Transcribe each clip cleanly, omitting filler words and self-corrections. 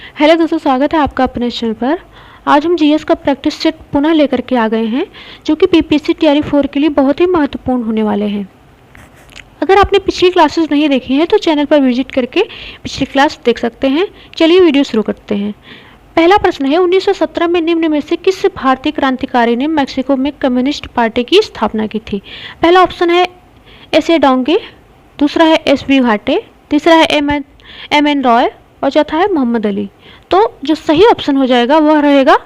Hello दोस्तों, स्वागत है आपका अपने चैनल पर। आज हम जीएस का प्रैक्टिस सेट पुनः लेकर के आ गए हैं, जो कि पीपीएससी तैयारी 4 के लिए बहुत ही महत्वपूर्ण होने वाले हैं। अगर आपने पिछली क्लासेस नहीं देखी हैं तो चैनल पर विजिट करके पिछली क्लास देख सकते हैं। चलिए वीडियो शुरू करते हैं। पहला प्रश्न है, 1917 में निम्न में से किस भारतीय क्रांतिकारी ने मैक्सिको में कम्युनिस्ट पार्टी की स्थापना की थी? पहला ऑप्शन है एस.ए. डोंगे, दूसरा है एस.बी. घाटे, तीसरा है एम.एन. रॉय और चौथा है मोहम्मद अली। तो जो सही ऑप्शन हो जाएगा वह रहेगा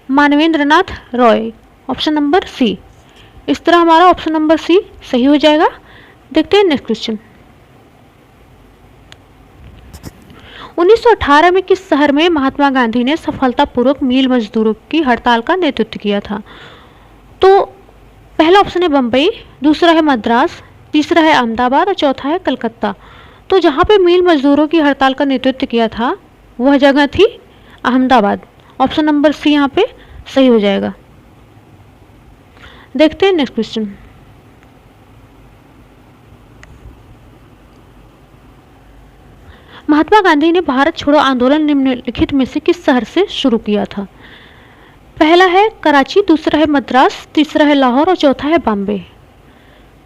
Manabendranath Roy, option number C. इस तरह हमारा ऑप्शन नंबर सी सही हो जाएगा। देखते हैं नेक्स्ट क्वेश्चन। 1918 में किस शहर में महात्मा गांधी ने सफलतापूर्वक मिल मजदूरों की हड़ताल का नेतृत्व किया था? तो पहला ऑप्शन है बम्बई, दूसरा है मद्रास, तीसरा है अहमदाबाद और चौथा है कलकत्ता। तो जहाँ पे मिल मजदूरों की हड़ताल का नेतृत्व किया था वह जगह थी अहमदाबाद। ऑप्शन नंबर सी यहाँ पे सही हो जाएगा। देखते हैं नेक्स्ट क्वेश्चन। महात्मा गांधी ने भारत छोड़ो आंदोलन निम्नलिखित में से किस शहर से शुरू किया था? पहला है कराची, दूसरा है मद्रास, तीसरा है लाहौर और चौथा है बॉम्बे।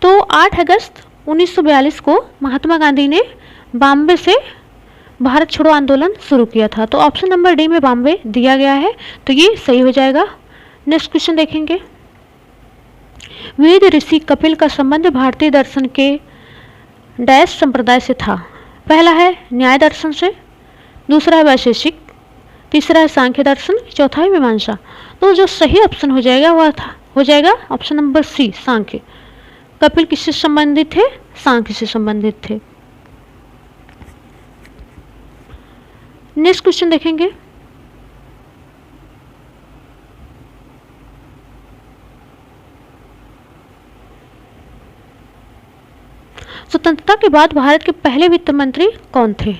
तो 8 अगस्त 1942 को महात्मा गांधी ने बॉम्बे से भारत छोड़ो आंदोलन शुरू किया था। तो ऑप्शन नंबर डी में बॉम्बे दिया गया है, तो ये सही हो जाएगा। नेक्स्ट क्वेश्चन देखेंगे। वेद ऋषि कपिल का संबंध भारतीय दर्शन के डैश संप्रदाय से था? पहला है न्याय दर्शन से, दूसरा है वैशेषिक, तीसरा है सांख्य दर्शन, चौथा है मीमांसा। तो जो सही ऑप्शन हो जाएगा वह हो जाएगा ऑप्शन नंबर सी, सांख्य। कपिल किससे संबंधित थे? सांख्य से संबंधित थे। नेक्स्ट क्वेश्चन देखेंगे। स्वतंत्रता के बाद भारत के पहले वित्त मंत्री कौन थे?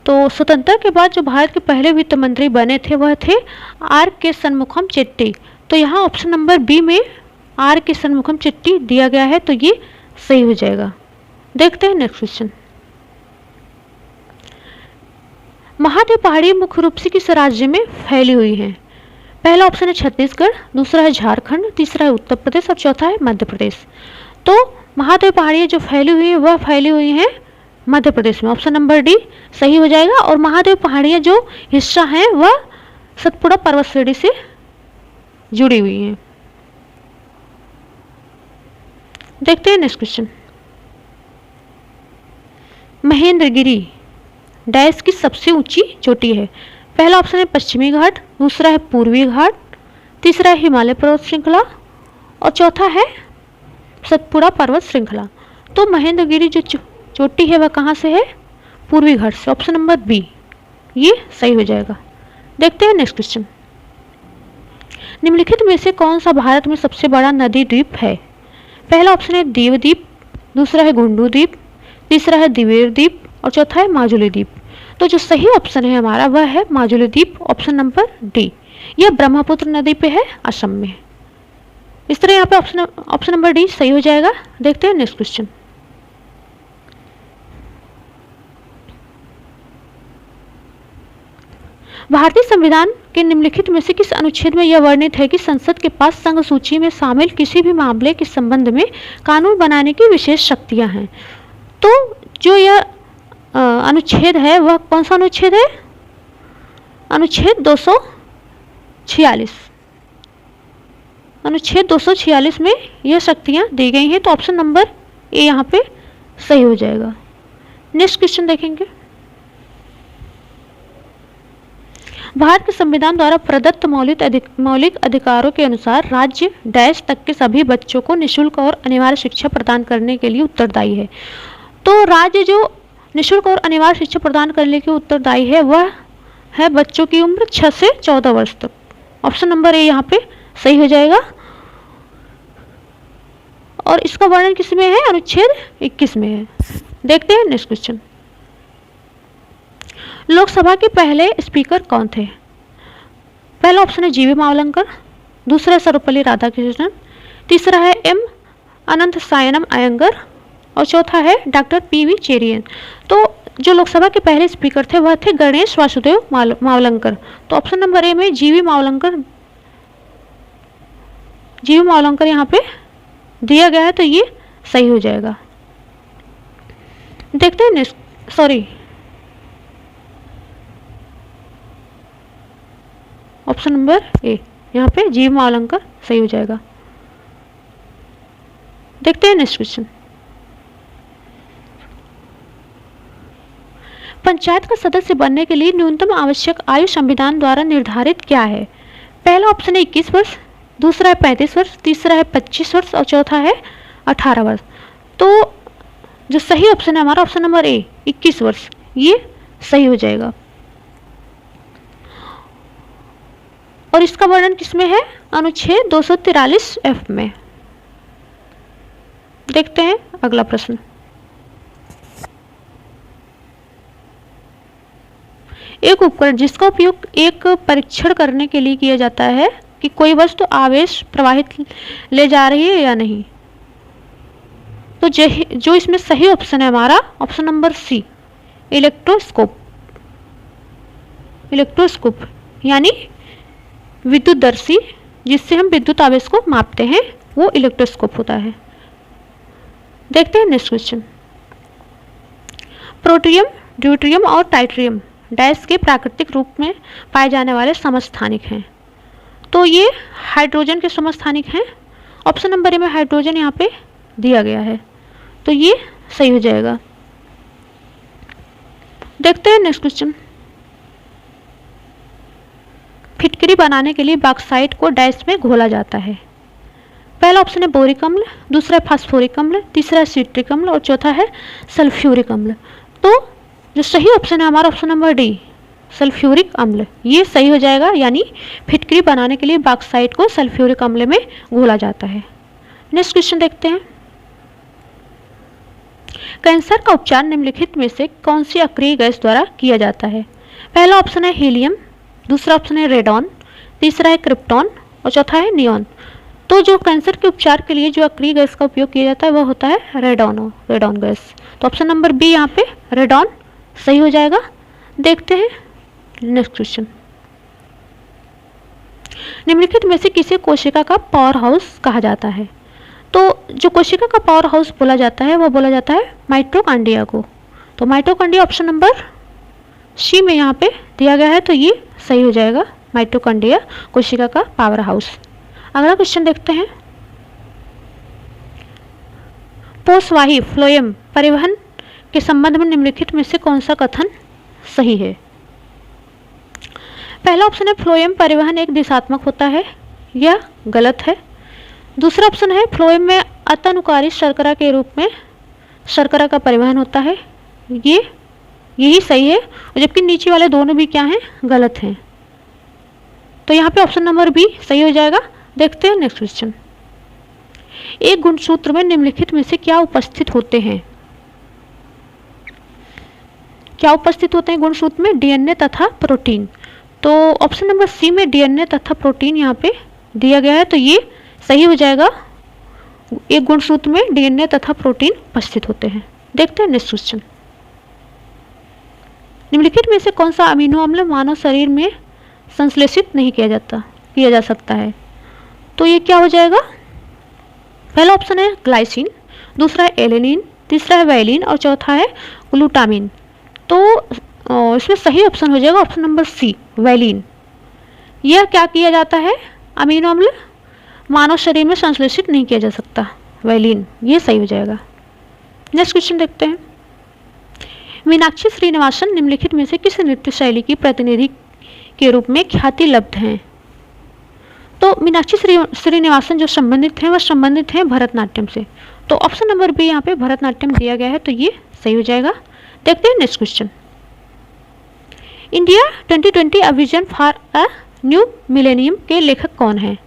तो स्वतंत्रता के बाद जो भारत के पहले वित्त मंत्री बने थे वह थे आर के शनमुखम चेट्टी। तो यहाँ ऑप्शन नंबर बी में आर के शनमुखम चेट्टी दिया गया है, तो ये सही हो जाएगा। देखते हैं नेक्स्ट क्वेश्चन। महादेव पहाड़ी मुख्य रूप से किस राज्य में फैली हुई है? पहला ऑप्शन है छत्तीसगढ़, दूसरा है झारखंड, तीसरा है उत्तर प्रदेश और चौथा है मध्य प्रदेश। तो महादेव पहाड़ी जो फैली हुई है वह फैली हुई है मध्य प्रदेश में। ऑप्शन नंबर डी सही हो जाएगा। और महादेव पहाड़ियाँ जो हिस्सा है वह सतपुड़ा पर्वत श्रेणी से जुड़ी हुई हैं। देखते हैं नेक्स्ट क्वेश्चन। महेंद्रगिरी डैश की सबसे ऊंची चोटी है? पहला ऑप्शन है पश्चिमी घाट, दूसरा है पूर्वी घाट, तीसरा है हिमालय पर्वत श्रृंखला और चौथा है सतपुड़ा पर्वत श्रृंखला। तो महेंद्रगिरी जो चोटी है वह कहाँ से है? पूर्वी घाट से। ऑप्शन नंबर बी ये सही हो जाएगा। देखते हैं नेक्स्ट क्वेश्चन। निम्नलिखित में से कौन सा भारत में सबसे बड़ा नदी द्वीप है? पहला ऑप्शन है दीवद्वीप, दूसरा है गुंडू द्वीप, तीसरा है दिवेर द्वीप और चौथा है माजुली द्वीप। तो जो सही ऑप्शन है हमारा वह है माजुली द्वीप, ऑप्शन नंबर डी। यह ब्रह्मपुत्र नदी पे है, असम में। इस तरह यहाँ पे ऑप्शन नंबर डी सही हो जाएगा। देखते हैं नेक्स्ट क्वेश्चन। भारतीय संविधान के निम्नलिखित में से किस अनुच्छेद में यह वर्णित है कि संसद के पास संघ सूची में शामिल किसी भी मामले के संबंध में कानून बनाने की विशेष शक्तियां हैं? तो जो यह अनुच्छेद है वह कौन सा अनुच्छेद है? अनुच्छेद 246। अनुच्छेद 246 में यह शक्तियां दी गई हैं। तो ऑप्शन नंबर ए यहाँ पे सही हो जाएगा। नेक्स्ट क्वेश्चन देखेंगे। भारत के संविधान द्वारा प्रदत्त मौलिक अधिकारों के अनुसार राज्य डैश तक के सभी बच्चों को निःशुल्क और अनिवार्य शिक्षा प्रदान करने के लिए उत्तरदायी है। तो राज्य जो निःशुल्क और अनिवार्य शिक्षा प्रदान करने के उत्तरदायी है वह है बच्चों की उम्र 6 से 14 वर्ष तक। ऑप्शन नंबर ए यहाँ पे सही हो जाएगा। और इसका वर्णन किस में है? अनुच्छेद 21 में है। देखते हैं नेक्स्ट क्वेश्चन। लोकसभा के पहले स्पीकर कौन थे? पहला ऑप्शन है जीवी मावलंकर, दूसरा है सर्वपल्ली राधाकृष्णन, तीसरा है एम अनंत सायनम अयंगर और चौथा है डॉक्टर पी.वी. चेरियन। तो जो लोकसभा के पहले स्पीकर थे वह थे गणेश वासुदेव मावलंकर। तो ऑप्शन नंबर ए में जीवी मावलंकर यहाँ पे दिया गया है, तो ये सही हो जाएगा। देखते हैं next, sorry, option number A यहाँ पे जीवी मावलंकर सही हो जाएगा। देखते हैं नेक्स्ट क्वेश्चन। पंचायत का सदस्य बनने के लिए न्यूनतम आवश्यक आयु संविधान द्वारा निर्धारित क्या है? पहला ऑप्शन है 21 वर्ष, दूसरा है 35 वर्ष, तीसरा है 25 वर्ष और चौथा है 18 वर्ष। तो जो सही ऑप्शन है हमारा ऑप्शन नंबर ए 21 वर्ष, ये सही हो जाएगा। और इसका वर्णन किसमें है? अनुच्छेद 243F में। देखते हैं अगला प्रश्न। एक उपकरण जिसका उपयोग एक परीक्षण करने के लिए किया जाता है कि कोई वस्तु आवेश प्रवाहित ले जा रही है या नहीं। तो जो इसमें सही ऑप्शन है हमारा option number C electroscope. Electroscope यानी विद्युतदर्शी, जिससे हम विद्युत आवेश को मापते हैं, वो इलेक्ट्रोस्कोप होता है। देखते हैं नेक्स्ट क्वेश्चन। प्रोटियम, ड्यूटेरियम और टाइटेरियम डैश के प्राकृतिक रूप में पाए जाने वाले समस्थानिक हैं। तो ये हाइड्रोजन के समस्थानिक हैं। ऑप्शन नंबर ए में हाइड्रोजन यहाँ पे दिया गया है, तो ये सही हो जाएगा। देखते हैं नेक्स्ट क्वेश्चन। फिटकरी बनाने के लिए बॉक्साइट को डैश में घोला जाता है। पहला ऑप्शन है बोरिक अम्ल, दूसरा है फास्फोरिक अम्ल, तीसरा है सिट्रिक अम्ल और चौथा है सल्फ्यूरिक अम्ल। तो जो सही ऑप्शन है हमारा ऑप्शन नंबर डी सल्फ्यूरिक अम्ल, ये सही हो जाएगा। यानी फिटकरी बनाने के लिए बॉक्साइट को सल्फ्यूरिक अम्ल में घोला जाता है। नेक्स्ट क्वेश्चन देखते हैं। कैंसर का उपचार निम्नलिखित में से कौन सी अक्रिय गैस द्वारा किया जाता है? पहला ऑप्शन है हीलियम, दूसरा ऑप्शन है रेडॉन, तीसरा है क्रिप्टॉन और चौथा है नियॉन। तो जो कैंसर के उपचार के लिए जो अक्रिय गैस का उपयोग किया जाता है वह होता है रेडॉन गैस। तो ऑप्शन नंबर बी यहाँ पे रेडॉन सही हो जाएगा। देखते हैं नेक्स्ट क्वेश्चन। निम्नलिखित में से किसे कोशिका का पावर हाउस कहा जाता है? तो जो कोशिका का पावर हाउस बोला जाता है वह बोला जाता है माइटोकॉन्ड्रिया को। तो माइटोकॉन्ड्रिया ऑप्शन नंबर सी में यहाँ पे दिया गया है, तो ये सही हो जाएगा। माइटोकॉन्ड्रिया कोशिका का पावर हाउस। अगला क्वेश्चन देखते हैं। पोषवाही फ्लोएम परिवहन के संबंध में निम्नलिखित में से कौन सा कथन सही है? पहला ऑप्शन है फ्लोएम परिवहन एक दिशात्मक होता है, यह गलत है। दूसरा ऑप्शन है फ्लोएम में अतनुकारी शर्करा के रूप में शर्करा का परिवहन होता है, यही सही है। और जबकि नीचे वाले दोनों भी क्या हैं? गलत हैं। तो यहाँ पे ऑप्शन नंबर बी सही हो जाएगा। देखते हैं नेक्स्ट क्वेश्चन। एक गुणसूत्र में निम्नलिखित में से क्या उपस्थित होते हैं? क्या उपस्थित होते हैं गुणसूत्र में? डीएनए तथा प्रोटीन। तो ऑप्शन नंबर सी में डीएनए तथा प्रोटीन यहाँ पे दिया गया है, तो ये सही हो जाएगा। एक गुणसूत्र में डीएनए तथा प्रोटीन उपस्थित होते हैं। देखते हैं नेक्स्ट क्वेश्चन। निम्नलिखित में से कौन सा अमीनो अम्ल मानव शरीर में संश्लेषित नहीं किया जा सकता है? तो ये क्या हो जाएगा? पहला ऑप्शन है ग्लाइसिन, दूसरा है एलेनिन, तीसरा है वैलिन और चौथा है ग्लूटामिन। तो इसमें सही ऑप्शन हो जाएगा ऑप्शन नंबर सी वैलिन। यह क्या किया जाता है? अमीनो अम्ल मानव शरीर में संश्लेषित नहीं किया जा सकता, वैलिन, ये सही हो जाएगा। नेक्स्ट क्वेश्चन देखते हैं। मीनाक्षी श्रीनिवासन निम्नलिखित में से किस नृत्य शैली की प्रतिनिधि के रूप में ख्याति लब्ध हैं? तो मीनाक्षी श्रीनिवासन जो संबंधित हैं वह संबंधित हैं भरतनाट्यम से। तो ऑप्शन नंबर बी यहाँ पे भरतनाट्यम दिया गया है, तो ये सही हो जाएगा। देखते हैं next question. India 2020 a vision for a new millennium के लेखक कौन हैं?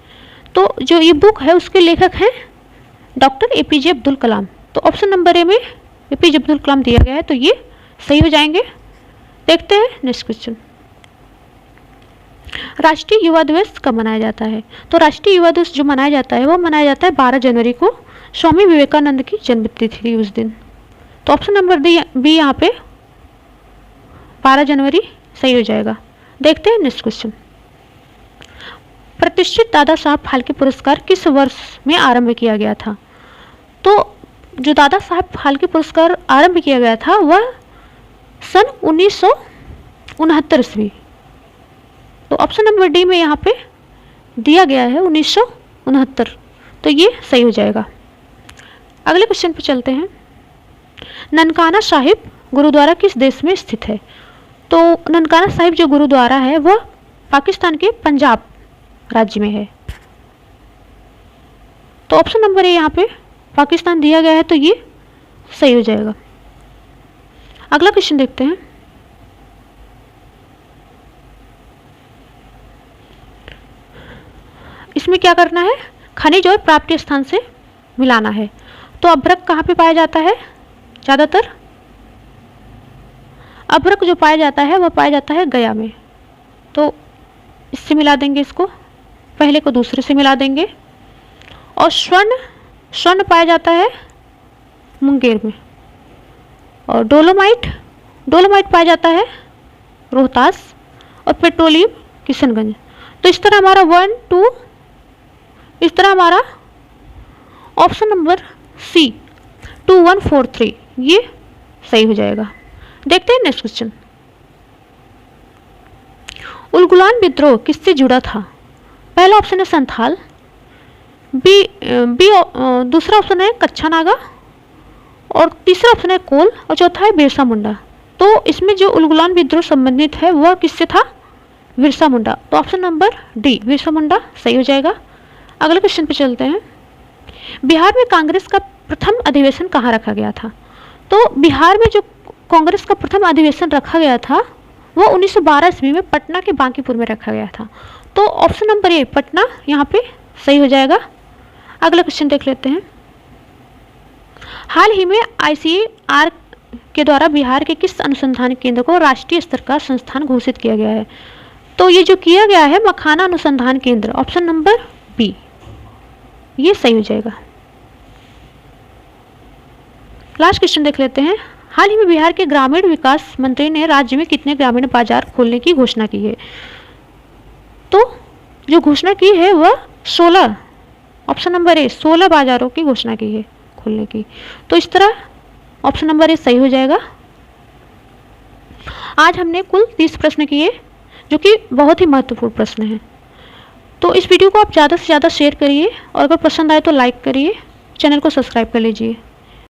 तो जो ये बुक है उसके लेखक हैं डॉक्टर एपीजे अब्दुल कलाम। तो ऑप्शन नंबर ए में एपीजे अब्दुल कलाम दिया गया है, तो ये सही हो जाएंगे। देखते हैं नेक्स्ट क्वेश्चन। राष्ट्रीय युवा दिवस कब मनाया जाता है? तो राष्ट्रीय युवा दिवस जो मनाया जाता है वो मनाया जाता है 12 जनवरी को, स्वामी विवेकानंद की जन्मतिथि थी उस दिन। तो ऑप्शन नंबर बी यहाँ पे 12 जनवरी सही हो जाएगा। देखते हैं नेक्स्ट क्वेश्चन। प्रतिष्ठित दादा साहब फाल्के पुरस्कार किस वर्ष में आरंभ किया गया था? तो जो दादा साहब फाल्के पुरस्कार आरंभ किया गया था वह सन 1969 ईस्वी। तो ऑप्शन नंबर डी में यहाँ पे दिया गया है 1969, तो ये सही हो जाएगा। अगले क्वेश्चन पे चलते हैं। ननकाना साहिब गुरुद्वारा किस देश में स्थित है? तो ननकाना साहिब जो गुरुद्वारा है वह पाकिस्तान के पंजाब राज्य में है। तो ऑप्शन नंबर ए यहाँ पे पाकिस्तान दिया गया है, तो ये सही हो जाएगा। अगला क्वेश्चन देखते हैं। इसमें क्या करना है? खनिज और प्राप्ति स्थान से मिलाना है। तो अभ्रक कहाँ पे पाया जाता है? ज़्यादातर अभ्रक जो पाया जाता है वह पाया जाता है गया में। तो इससे मिला देंगे, इसको पहले को दूसरे से मिला देंगे। और स्वर्ण पाया जाता है मुंगेर में। और डोलोमाइट पाया जाता है रोहतास। और पेट्रोलियम किशनगंज। तो इस तरह हमारा 1 2, इस तरह हमारा ऑप्शन नंबर सी 2 1 4 3 ये सही हो जाएगा। देखते हैं नेक्स्ट क्वेश्चन। उलगुलान विद्रोह किससे जुड़ा था? पहला ऑप्शन है संथाल, दूसरा ऑप्शन है कच्छा नागा, और तीसरा ऑप्शन है कोल, और चौथा है बिरसा मुंडा। तो इसमें जो उलगुलान विद्रोह संबंधित है वह किससे था? बिरसा मुंडा। तो option number D Birsa Munda सही हो जाएगा। अगले क्वेश्चन पे चलते हैं। बिहार में कांग्रेस का प्रथम अधिवेशन कहाँ रखा गया था? तो बिहार में जो कांग्रेस का प्रथम अधिवेशन रखा गया था वो 1912 ईस्वी में पटना के बांकीपुर में रखा गया था। तो ऑप्शन नंबर ए पटना यहाँ पे सही हो जाएगा। अगला क्वेश्चन देख लेते हैं। हाल ही में ICAR के द्वारा बिहार के किस अनुसंधान केंद्र को राष्ट्रीय स्तर का संस्थान घोषित किया गया है? तो ये जो किया गया है मखाना अनुसंधान केंद्र, ऑप्शन नंबर बी ये सही हो जाएगा। लास्ट क्वेश्चन देख लेते हैं। हाल ही में बिहार के ग्रामीण विकास मंत्री ने राज्य में कितने ग्रामीण बाजार खोलने की घोषणा की है? तो जो घोषणा की है वह 16, ऑप्शन नंबर ए 16 बाजारों की घोषणा की है खोलने की। तो इस तरह ऑप्शन नंबर ए सही हो जाएगा। आज हमने कुल 30 प्रश्न किए जो कि बहुत ही महत्वपूर्ण प्रश्न हैं। तो इस वीडियो को आप ज़्यादा से ज़्यादा शेयर करिए और अगर पसंद आए तो लाइक करिए, चैनल को सब्सक्राइब कर लीजिए।